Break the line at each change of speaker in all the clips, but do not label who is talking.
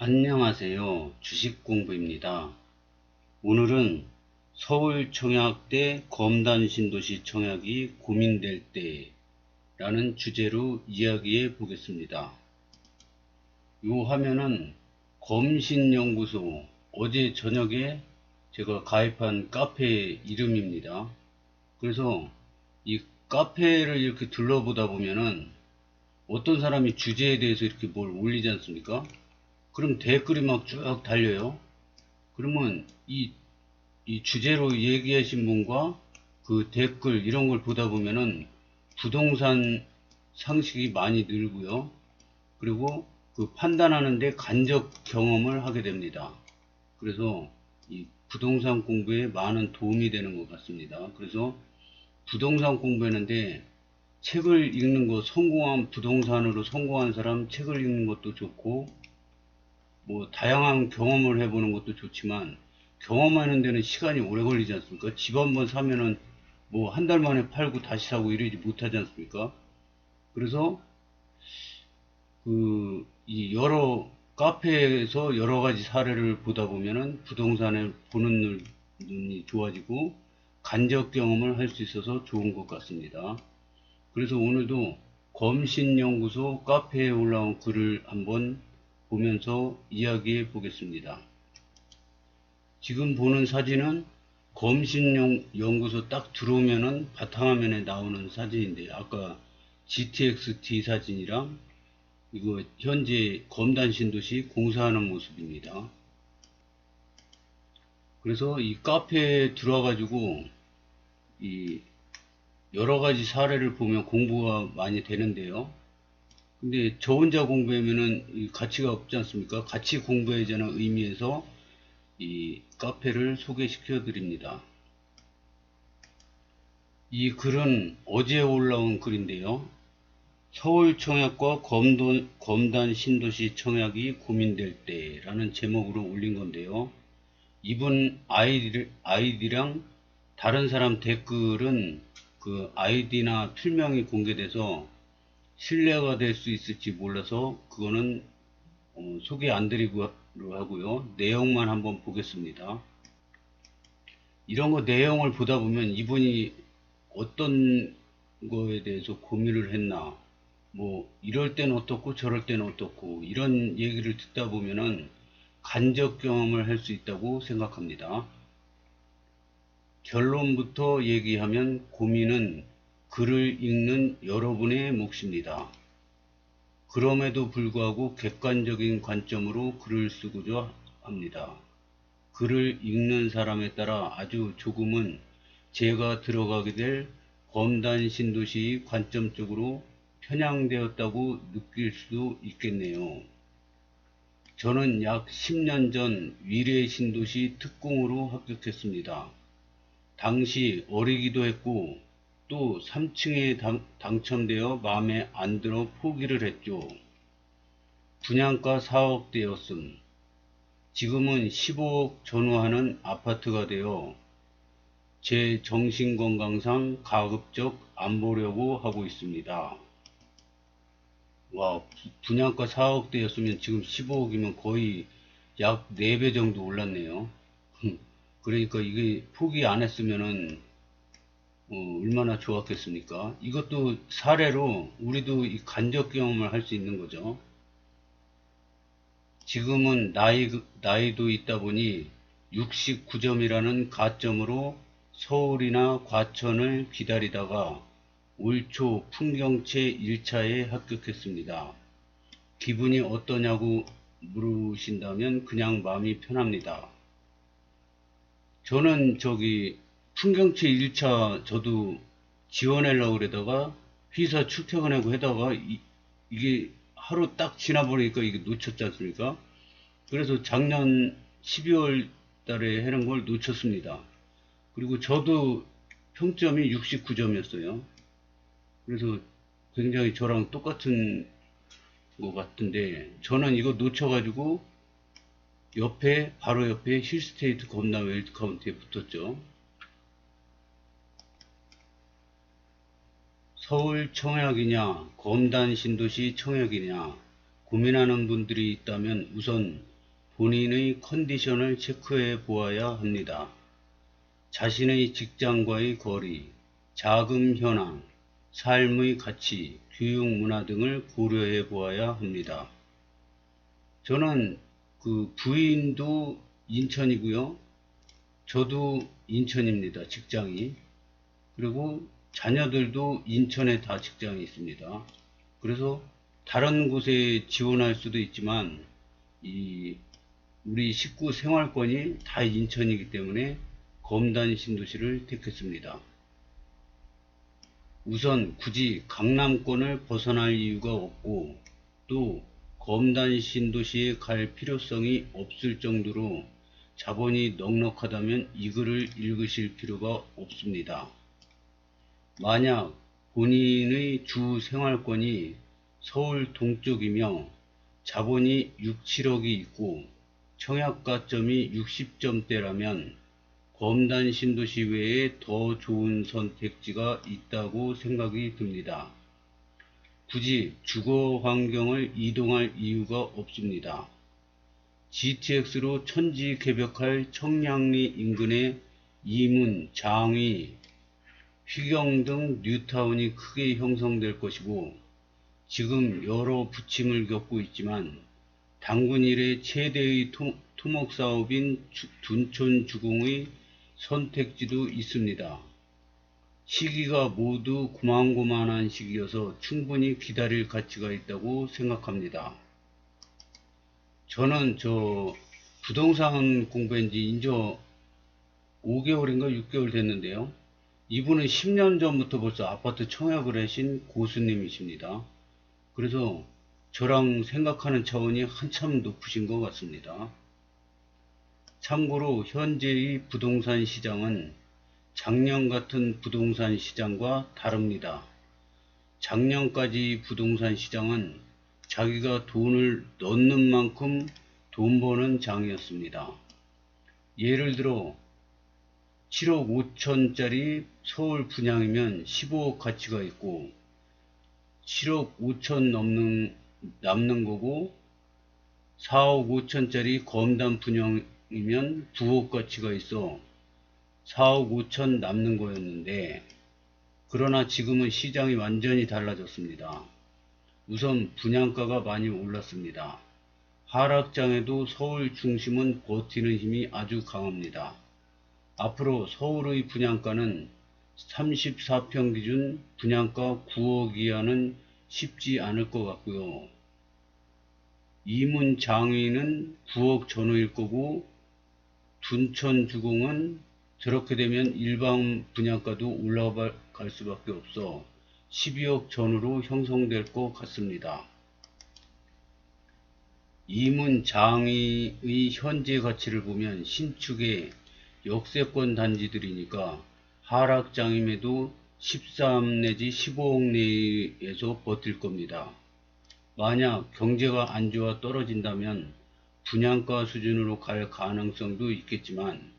안녕하세요. 주식공부입니다. 오늘은 서울청약대 검단신도시 청약이 고민될 때라는 주제로 이야기해 보겠습니다. 이 화면은 검신연구소, 어제 저녁에 제가 가입한 카페 이름입니다. 그래서 이 카페를 이렇게 둘러보다 보면은 어떤 사람이 주제에 대해서 이렇게 뭘 올리지 않습니까? 그럼 댓글이 막 쭉 달려요. 그러면 이 주제로 얘기하신 분과 그 댓글 이런 걸 보다 보면은 부동산 상식이 많이 늘고요. 그리고 그 판단하는데 간접 경험을 하게 됩니다. 그래서 이 부동산 공부에 많은 도움이 되는 것 같습니다. 그래서 부동산 공부했는데 책을 읽는 거, 성공한 부동산으로 성공한 사람 책을 읽는 것도 좋고, 뭐 다양한 경험을 해보는 것도 좋지만 경험하는 데는 시간이 오래 걸리지 않습니까? 집 한번 사면은 뭐 한 달 만에 팔고 다시 사고 이러지 못하지 않습니까? 그래서 이 여러 카페에서 여러 가지 사례를 보다 보면은 부동산을 보는 눈이 좋아지고 간접 경험을 할 수 있어서 좋은 것 같습니다. 그래서 오늘도 검신연구소 카페에 올라온 글을 한번 보면서 이야기해 보겠습니다. 지금 보는 사진은 검신연구소 딱 들어오면은 바탕화면에 나오는 사진인데, 아까 GTX-D 사진이랑 이거 현재 검단신도시 공사하는 모습입니다. 그래서 이 카페에 들어와가지고 이 여러 가지 사례를 보면 공부가 많이 되는데요. 근데 저 혼자 공부하면은 가치가 없지 않습니까? 같이 공부해야 되는 의미에서 이 카페를 소개시켜 드립니다. 이 글은 어제 올라온 글인데요. 서울청약과 검단 신도시 청약이 고민될 때라는 제목으로 올린 건데요. 이분 아이디랑 다른 사람 댓글은 그 아이디나 필명이 공개돼서 신뢰가 될 수 있을지 몰라서 그거는 소개 안 드리고 하고요. 내용만 한번 보겠습니다. 이런 거 내용을 보다 보면 이분이 어떤 거에 대해서 고민을 했나, 뭐 이럴 땐 어떻고 저럴 땐 어떻고 이런 얘기를 듣다 보면은 간접 경험을 할 수 있다고 생각합니다. 결론부터 얘기하면 고민은 글을 읽는 여러분의 몫입니다. 그럼에도 불구하고 객관적인 관점으로 글을 쓰고자 합니다. 글을 읽는 사람에 따라 아주 조금은 제가 들어가게 될 검단 신도시 관점적으로 편향되었다고 느낄 수도 있겠네요. 저는 약 10년 전 위례 신도시 특공으로 합격했습니다. 당시 어리기도 했고 또 3층에 당첨되어 마음에 안 들어 포기를 했죠. 분양가 4억대였음. 지금은 15억 전후하는 아파트가 되어 제 정신건강상 가급적 안 보려고 하고 있습니다. 와, 분양가 4억대였으면 지금 15억이면 거의 약 4배 정도 올랐네요. 그러니까 이게 포기 안 했으면은 얼마나 좋았겠습니까? 이것도 사례로 우리도 이 간접 경험을 할 수 있는 거죠. 지금은 나이도 있다 보니 69점이라는 가점으로 서울이나 과천을 기다리다가 올 초 풍경채 1차에 합격했습니다. 기분이 어떠냐고 물으신다면 그냥 마음이 편합니다. 저는 풍경채 1차 저도 지원하려고 그러다가 회사 출퇴근하고 하다가 이게 하루 딱 지나버리니까 이게 놓쳤지 않습니까? 그래서 작년 12월 달에 하는 걸 놓쳤습니다. 그리고 저도 평점이 69점이었어요. 그래서 굉장히 저랑 똑같은 것 같은데, 저는 이거 놓쳐가지고 바로 옆에 힐스테이트 검남 웰카운트에 붙었죠. 서울 청약이냐 검단 신도시 청약이냐 고민하는 분들이 있다면 우선 본인의 컨디션을 체크해 보아야 합니다. 자신의 직장과의 거리, 자금 현황, 삶의 가치, 교육 문화 등을 고려해 보아야 합니다. 저는 부인도 인천이고요. 저도 인천입니다. 직장이. 그리고 자녀들도 인천에 다 직장이 있습니다. 그래서 다른 곳에 지원할 수도 있지만 우리 식구 생활권이 다 인천이기 때문에 검단 신도시를 택했습니다. 우선 굳이 강남권을 벗어날 이유가 없고 또 검단 신도시에 갈 필요성이 없을 정도로 자본이 넉넉하다면 이 글을 읽으실 필요가 없습니다. 만약 본인의 주 생활권이 서울 동쪽이며 자본이 6, 7억이 있고 청약가점이 60점대라면 검단 신도시 외에 더 좋은 선택지가 있다고 생각이 듭니다. 굳이 주거 환경을 이동할 이유가 없습니다. GTX로 천지개벽할 청량리 인근의 이문, 장위, 휘경 등 뉴타운이 크게 형성될 것이고 지금 여러 부침을 겪고 있지만 단군 이래 최대의 토목사업인 둔촌주공의 선택지도 있습니다. 시기가 모두 고만고만한 시기여서 충분히 기다릴 가치가 있다고 생각합니다. 저는 부동산 공부한 지 이제 5개월인가 6개월 됐는데요. 이분은 10년 전부터 벌써 아파트 청약을 하신 고수님이십니다. 그래서 저랑 생각하는 차원이 한참 높으신 것 같습니다. 참고로 현재의 부동산 시장은 작년 같은 부동산 시장과 다릅니다. 작년까지 부동산 시장은 자기가 돈을 넣는 만큼 돈 버는 장이었습니다. 예를 들어 7억 5천짜리 서울 분양이면 15억 가치가 있고 7억 5천 남는 거고 4억 5천짜리 검단 분양이면 9억 가치가 있어 4억 5천 남는 거였는데 그러나 지금은 시장이 완전히 달라졌습니다. 우선 분양가가 많이 올랐습니다. 하락장에도 서울 중심은 버티는 힘이 아주 강합니다. 앞으로 서울의 분양가는 34평 기준 분양가 9억 이하는 쉽지 않을 것 같고요. 이문 장위는 9억 전후일 거고 둔촌 주공은 저렇게 되면 일반 분양가도 올라갈 수밖에 없어 12억 전후로 형성될 것 같습니다. 이문 장위의 현재 가치를 보면 신축의 역세권 단지들이니까 하락장임에도 13 내지 15억 내에서 버틸 겁니다. 만약 경제가 안 좋아 떨어진다면 분양가 수준으로 갈 가능성도 있겠지만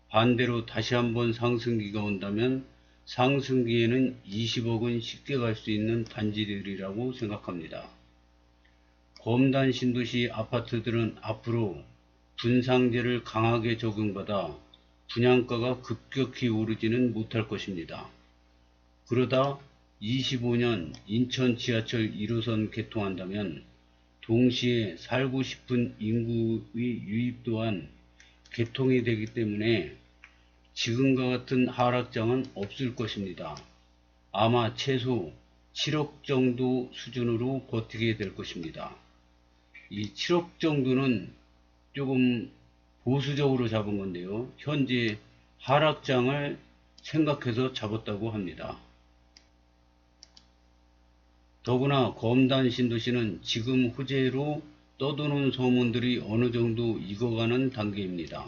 반대로 다시 한번 상승기가 온다면 상승기에는 20억은 쉽게 갈 수 있는 단지들이라고 생각합니다. 검단 신도시 아파트들은 앞으로 분상제를 강하게 적용받아 분양가가 급격히 오르지는 못할 것입니다. 그러다 25년 인천 지하철 1호선 개통한다면 동시에 살고 싶은 인구의 유입 또한 개통이 되기 때문에 지금과 같은 하락장은 없을 것입니다. 아마 최소 7억 정도 수준으로 버티게 될 것입니다. 이 7억 정도는 조금 보수적으로 잡은 건데요. 현재 하락장을 생각해서 잡았다고 합니다. 더구나 검단 신도시는 지금 호재로 떠도는 소문들이 어느 정도 익어가는 단계입니다.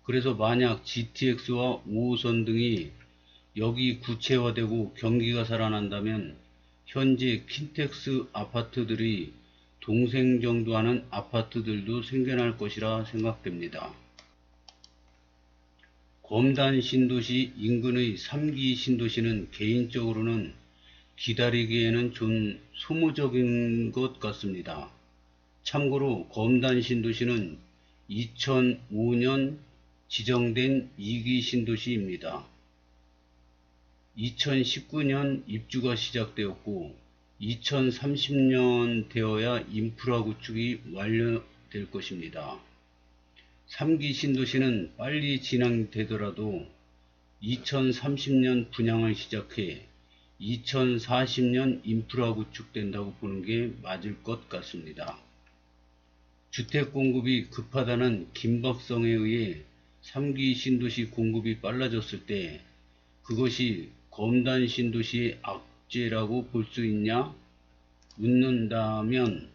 그래서 만약 GTX와 5호선 등이 여기 구체화되고 경기가 살아난다면 현재 킨텍스 아파트들이 동생 정도 하는 아파트들도 생겨날 것이라 생각됩니다. 검단 신도시 인근의 3기 신도시는 개인적으로는 기다리기에는 좀 소모적인 것 같습니다. 참고로 검단 신도시는 2005년 지정된 2기 신도시입니다. 2019년 입주가 시작되었고 2030년 되어야 인프라 구축이 완료될 것입니다. 3기 신도시는 빨리 진행되더라도 2030년 분양을 시작해 2040년 인프라 구축된다고 보는 게 맞을 것 같습니다. 주택 공급이 급하다는 긴박성에 의해 3기 신도시 공급이 빨라졌을 때 그것이 검단 신도시의 악재라고 볼 수 있냐 묻는다면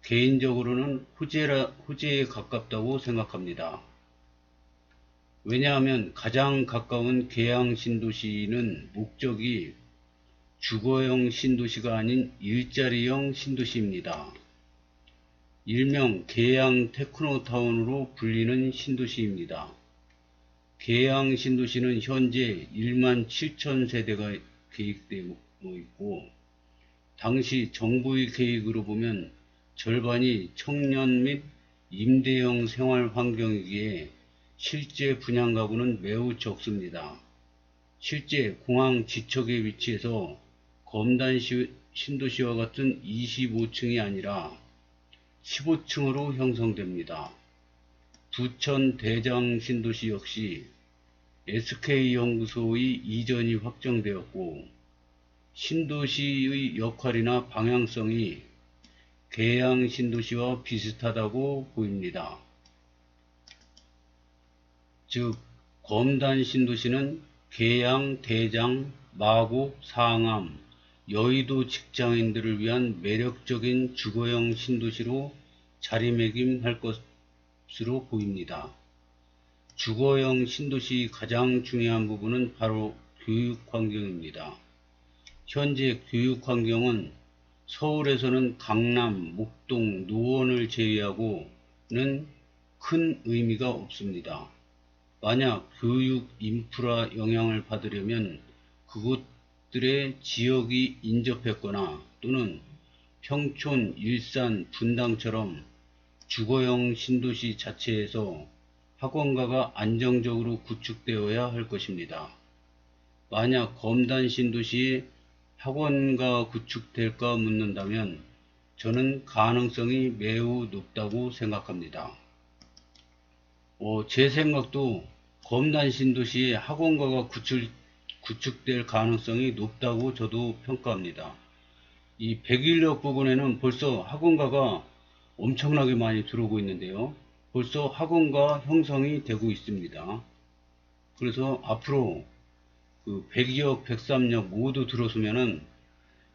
개인적으로는 호재에 가깝다고 생각합니다. 왜냐하면 가장 가까운 계양 신도시는 목적이 주거형 신도시가 아닌 일자리형 신도시입니다. 일명 계양 테크노타운으로 불리는 신도시입니다. 계양 신도시는 현재 1만 7천 세대가 계획되고 있고 당시 정부의 계획으로 보면 절반이 청년 및 임대형 생활 환경이기에 실제 분양 가구는 매우 적습니다. 실제 공항 지척에 위치해서 검단 신도시와 같은 25층이 아니라 15층으로 형성됩니다. 부천 대장 신도시 역시 SK연구소의 이전이 확정되었고 신도시의 역할이나 방향성이 계양 신도시와 비슷하다고 보입니다. 즉 검단 신도시는 계양, 대장, 마곡, 상암, 여의도 직장인들을 위한 매력적인 주거형 신도시로 자리매김할 것으로 보입니다. 주거형 신도시 가장 중요한 부분은 바로 교육 환경입니다. 현재 교육 환경은 서울에서는 강남, 목동, 노원을 제외하고는 큰 의미가 없습니다. 만약 교육 인프라 영향을 받으려면 그곳들의 지역이 인접했거나 또는 평촌, 일산, 분당처럼 주거형 신도시 자체에서 학원가가 안정적으로 구축되어야 할 것입니다. 만약 검단 신도시에 학원가 구축될까 묻는다면 저는 가능성이 매우 높다고 생각합니다. 제 생각도 검단 신도시에 학원가가 구축될 가능성이 높다고 저도 평가합니다. 이 백일역 부근에는 벌써 학원가가 엄청나게 많이 들어오고 있는데요. 벌써 학원가 형성이 되고 있습니다. 그래서 앞으로 그 102역, 103역 모두 들어서면은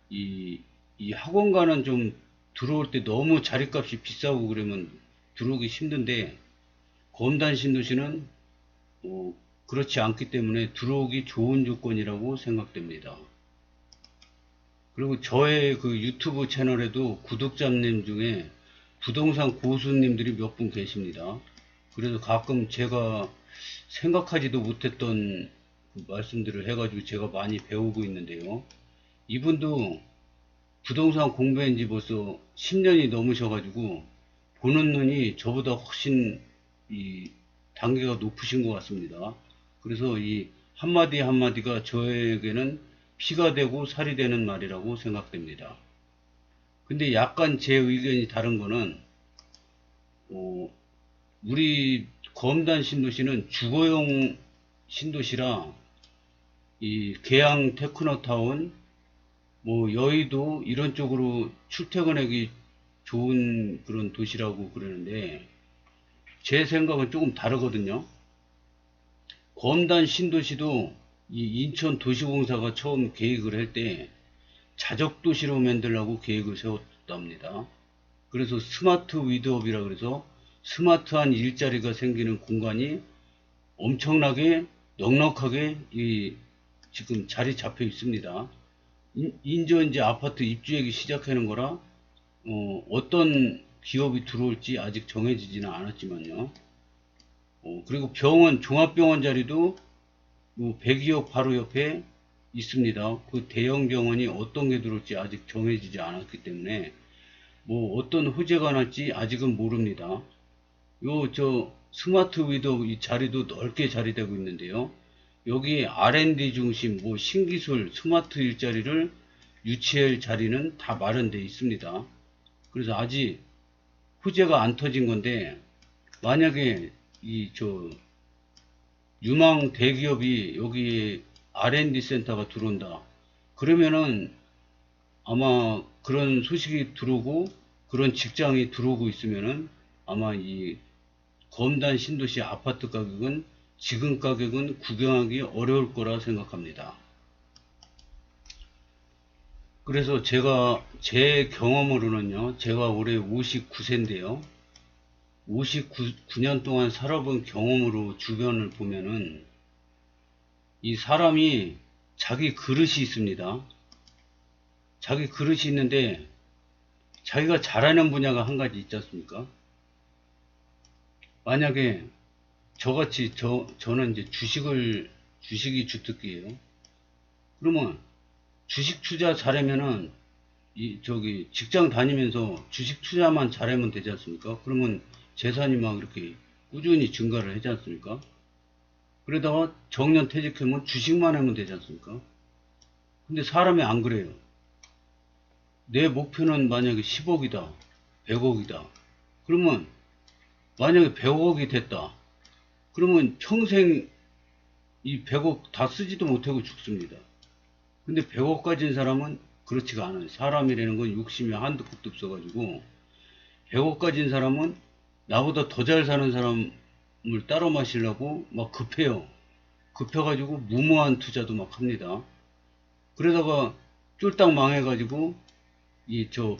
이 학원가는 좀 들어올 때 너무 자리값이 비싸고 그러면 들어오기 힘든데 검단 신도시는 그렇지 않기 때문에 들어오기 좋은 조건이라고 생각됩니다. 그리고 저의 그 유튜브 채널에도 구독자님 중에 부동산 고수님들이 몇 분 계십니다. 그래서 가끔 제가 생각하지도 못했던 말씀들을 해가지고 제가 많이 배우고 있는데요. 이분도 부동산 공부한 지 벌써 10년이 넘으셔가지고 보는 눈이 저보다 훨씬 이 단계가 높으신 것 같습니다. 그래서 이 한마디 한마디가 저에게는 피가 되고 살이 되는 말이라고 생각됩니다. 근데 약간 제 의견이 다른 거는 우리 검단 신도시는 주거용 신도시라 이 계양 테크노타운 뭐 여의도 이런 쪽으로 출퇴근하기 좋은 그런 도시라고 그러는데 제 생각은 조금 다르거든요. 검단 신도시도 이 인천도시공사가 처음 계획을 할 때 자적도시로 만들려고 계획을 세웠답니다. 그래서 스마트 위드업이라 그래서 스마트한 일자리가 생기는 공간이 엄청나게 넉넉하게 지금 자리 잡혀 있습니다. 이제 아파트 입주하기 시작하는 거라 어떤 기업이 들어올지 아직 정해지지는 않았지만요. 그리고 병원, 종합병원 자리도 102역 바로 옆에 있습니다. 그 대형 병원이 어떤 게 들어올지 아직 정해지지 않았기 때문에 뭐 어떤 호재가 날지 아직은 모릅니다. 저 스마트 위도 이 자리도 넓게 자리되고 있는데요. 여기 R&D 중심 뭐 신기술 스마트 일자리를 유치할 자리는 다 마련되어 있습니다. 그래서 아직 호재가 안 터진 건데, 만약에 유망 대기업이 여기 R&D 센터가 들어온다. 그러면은 아마 그런 소식이 들어오고 그런 직장이 들어오고 있으면은 아마 이 검단 신도시 아파트 가격은 지금 가격은 구경하기 어려울 거라 생각합니다. 그래서 제 경험으로는요, 제가 올해 59세인데요. 59년 동안 살아본 경험으로 주변을 보면은 이 사람이 자기 그릇이 있습니다. 자기 그릇이 있는데 자기가 잘하는 분야가 한 가지 있지 않습니까? 만약에 저같이 저는 이제 주식이 주특기예요. 그러면 주식 투자 잘하면은 직장 다니면서 주식 투자만 잘하면 되지 않습니까? 그러면 재산이 막 이렇게 꾸준히 증가를 하지 않습니까? 그러다가 정년 퇴직하면 주식만 하면 되지 않습니까? 근데 사람이 안 그래요. 내 목표는 만약에 10억이다, 100억이다. 그러면 만약에 100억이 됐다. 그러면 평생 이 100억 다 쓰지도 못하고 죽습니다. 근데 100억 가진 사람은 그렇지가 않아요. 사람이라는 건 욕심이 한도 끝도 없어가지고 100억 가진 사람은 나보다 더 잘 사는 사람을 따로 마시려고 막 급해요. 급해가지고 무모한 투자도 막 합니다. 그러다가 쫄딱 망해가지고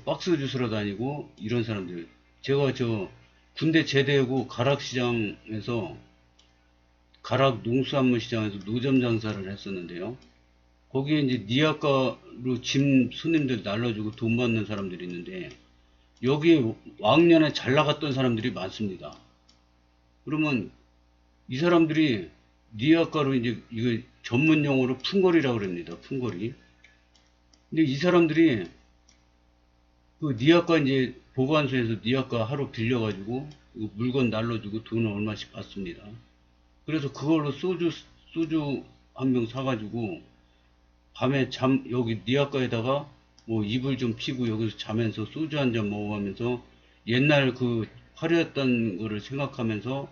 박스 주스러 다니고 이런 사람들. 제가 군대 제대하고 가락시장에서 가락 농수산물 시장에서 노점 장사를 했었는데요. 거기에 이제 니아가로 짐 손님들 날라주고 돈 받는 사람들이 있는데 여기에 왕년에 잘 나갔던 사람들이 많습니다. 그러면 이 사람들이 니아가로 이제 이거 전문 용어로 품거리라고 그럽니다. 품거리. 근데 이 사람들이 그 니아가 이제 보관소에서 니아가 하루 빌려가지고 물건 날라주고 돈을 얼마씩 받습니다. 그래서 그걸로 소주 한 병 사가지고 밤에 여기 니아가에다가 뭐 이불 좀 피고 여기서 자면서 소주 한 잔 먹어가면서 옛날 그 화려했던 거를 생각하면서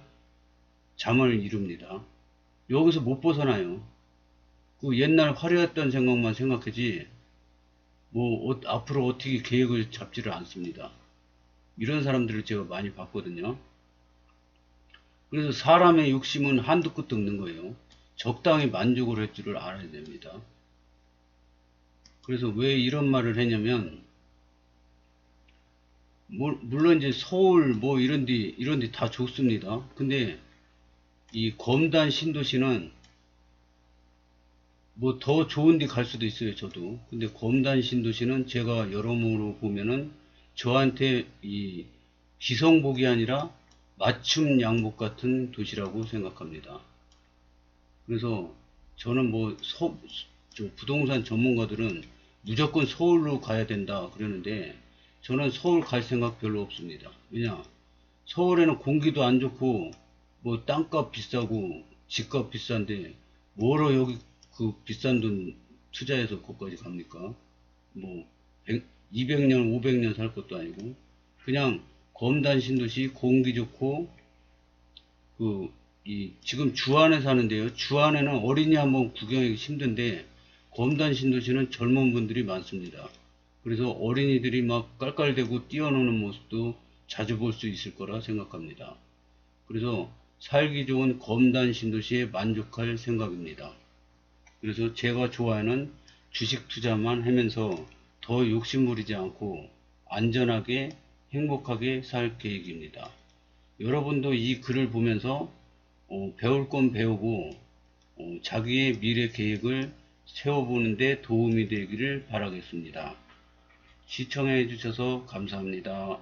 잠을 이룹니다. 여기서 못 벗어나요. 그 옛날 화려했던 생각만 생각하지 앞으로 어떻게 계획을 잡지를 않습니다. 이런 사람들을 제가 많이 봤거든요. 그래서 사람의 욕심은 한도 끝도 없는 거예요. 적당히 만족을 할 줄을 알아야 됩니다. 그래서 왜 이런 말을 했냐면, 물론 이제 서울 뭐 이런 데 다 좋습니다. 근데 이 검단 신도시는 뭐 더 좋은 데 갈 수도 있어요, 저도. 근데 검단 신도시는 제가 여러모로 보면은 저한테 이 기성복이 아니라 맞춤 양복 같은 도시라고 생각합니다. 그래서 저는 부동산 전문가들은 무조건 서울로 가야 된다 그러는데 저는 서울 갈 생각 별로 없습니다. 왜냐? 서울에는 공기도 안 좋고 뭐 땅값 비싸고 집값 비싼데 뭐로 여기 그 비싼 돈 투자해서 거기까지 갑니까? 뭐 200년 500년 살 것도 아니고 그냥 검단 신도시 공기 좋고 지금 주안에 사는데요. 주안에는 어린이 한번 구경하기 힘든데 검단 신도시는 젊은 분들이 많습니다. 그래서 어린이들이 막 깔깔대고 뛰어노는 모습도 자주 볼 수 있을 거라 생각합니다. 그래서 살기 좋은 검단 신도시에 만족할 생각입니다. 그래서 제가 좋아하는 주식 투자만 하면서 더 욕심부리지 않고 안전하게 행복하게 살 계획입니다. 여러분도 이 글을 보면서 배울 건 배우고 자기의 미래 계획을 세워보는 데 도움이 되기를 바라겠습니다. 시청해 주셔서 감사합니다.